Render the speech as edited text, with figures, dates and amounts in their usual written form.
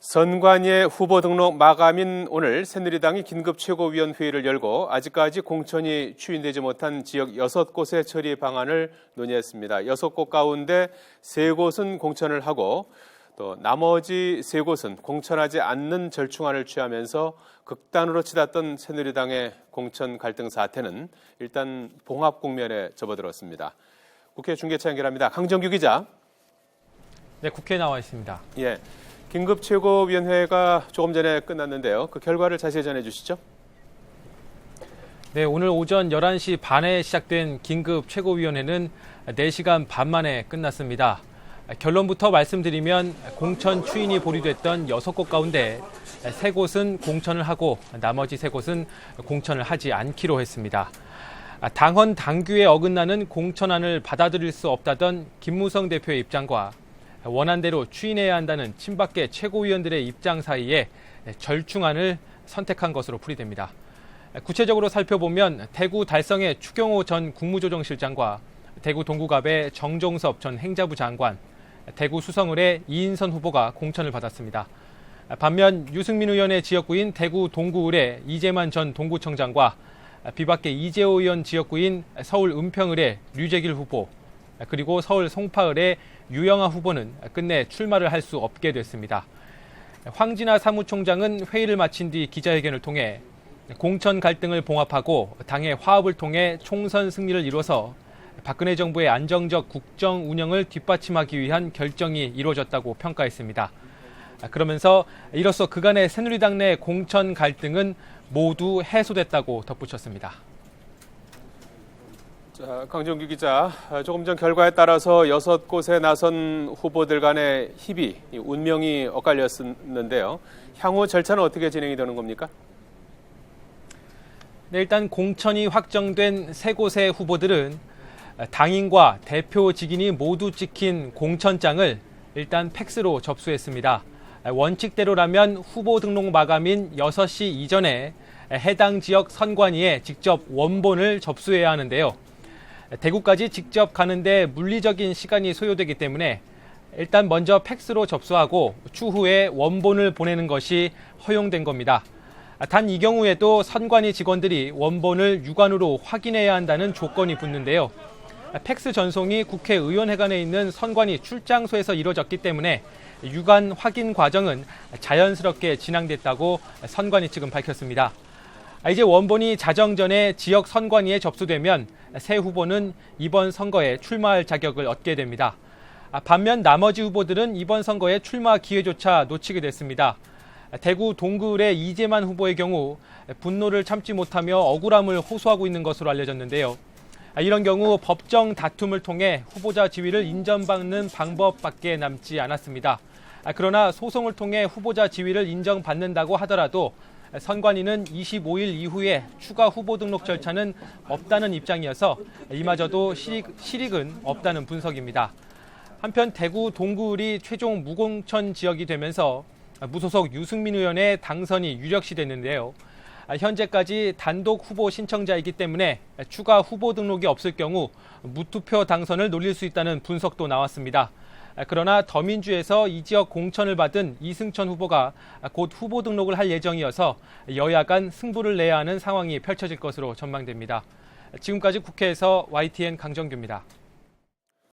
선관위의 후보 등록 마감인 오늘 새누리당이 긴급 최고위원회의를 열고 아직까지 공천이 추인되지 못한 지역 6곳의 처리 방안을 논의했습니다. 6곳 가운데 3곳은 공천을 하고 또 나머지 3곳은 공천하지 않는 절충안을 취하면서 극단으로 치닫던 새누리당의 공천 갈등 사태는 일단 봉합 국면에 접어들었습니다. 국회 중계차 연결합니다. 강정규 기자. 네, 국회에 나와 있습니다. 예. 긴급 최고위원회가 조금 전에 끝났는데요. 그 결과를 자세히 전해주시죠. 네, 오늘 오전 11시 반에 시작된 긴급 최고위원회는 4시간 반 만에 끝났습니다. 결론부터 말씀드리면 공천 추인이 보류됐던 6곳 가운데 3곳은 공천을 하고 나머지 3곳은 공천을 하지 않기로 했습니다. 당헌 당규에 어긋나는 공천안을 받아들일 수 없다던 김무성 대표의 입장과 원안대로 추인해야 한다는 친박계 최고위원들의 입장 사이에 절충안을 선택한 것으로 풀이됩니다. 구체적으로 살펴보면 대구 달성의 추경호 전 국무조정실장과 대구 동구갑의 정종섭 전 행자부 장관, 대구 수성을의 이인선 후보가 공천을 받았습니다. 반면 유승민 의원의 지역구인 대구 동구을의 이재만 전 동구청장과 비박계 이재호 의원 지역구인 서울 은평을의 류재길 후보, 그리고 서울 송파을의 유영아 후보는 끝내 출마를 할 수 없게 됐습니다. 황진아 사무총장은 회의를 마친 뒤 기자회견을 통해 공천 갈등을 봉합하고 당의 화합을 통해 총선 승리를 이뤄서 박근혜 정부의 안정적 국정 운영을 뒷받침하기 위한 결정이 이루어졌다고 평가했습니다. 그러면서 이로써 그간의 새누리당 내 공천 갈등은 모두 해소됐다고 덧붙였습니다. 자, 강정규 기자, 조금 전 결과에 따라서 6곳에 나선 후보들 간의 희비, 운명이 엇갈렸는데요. 향후 절차는 어떻게 진행이 되는 겁니까? 네, 일단 공천이 확정된 3곳의 후보들은 당인과 대표 직인이 모두 찍힌 공천장을 일단 팩스로 접수했습니다. 원칙대로라면 후보 등록 마감인 6시 이전에 해당 지역 선관위에 직접 원본을 접수해야 하는데요. 대구까지 직접 가는데 물리적인 시간이 소요되기 때문에 일단 먼저 팩스로 접수하고 추후에 원본을 보내는 것이 허용된 겁니다. 단 이 경우에도 선관위 직원들이 원본을 육안으로 확인해야 한다는 조건이 붙는데요. 팩스 전송이 국회의원회관에 있는 선관위 출장소에서 이루어졌기 때문에 육안 확인 과정은 자연스럽게 진행됐다고 선관위 측은 밝혔습니다. 이제 원본이 자정 전에 지역 선관위에 접수되면 새 후보는 이번 선거에 출마할 자격을 얻게 됩니다. 반면 나머지 후보들은 이번 선거에 출마 기회조차 놓치게 됐습니다. 대구 동구을의 이재만 후보의 경우 분노를 참지 못하며 억울함을 호소하고 있는 것으로 알려졌는데요. 이런 경우 법정 다툼을 통해 후보자 지위를 인정받는 방법밖에 남지 않았습니다. 그러나 소송을 통해 후보자 지위를 인정받는다고 하더라도 선관위는 25일 이후에 추가 후보 등록 절차는 없다는 입장이어서 이마저도 실익은 없다는 분석입니다. 한편 대구 동구을이 최종 무공천 지역이 되면서 무소속 유승민 의원의 당선이 유력시됐는데요. 현재까지 단독 후보 신청자이기 때문에 추가 후보 등록이 없을 경우 무투표 당선을 노릴 수 있다는 분석도 나왔습니다. 그러나 더민주에서 이 지역 공천을 받은 이승천 후보가 곧 후보 등록을 할 예정이어서 여야 간 승부를 내야 하는 상황이 펼쳐질 것으로 전망됩니다. 지금까지 국회에서 YTN 강정규입니다.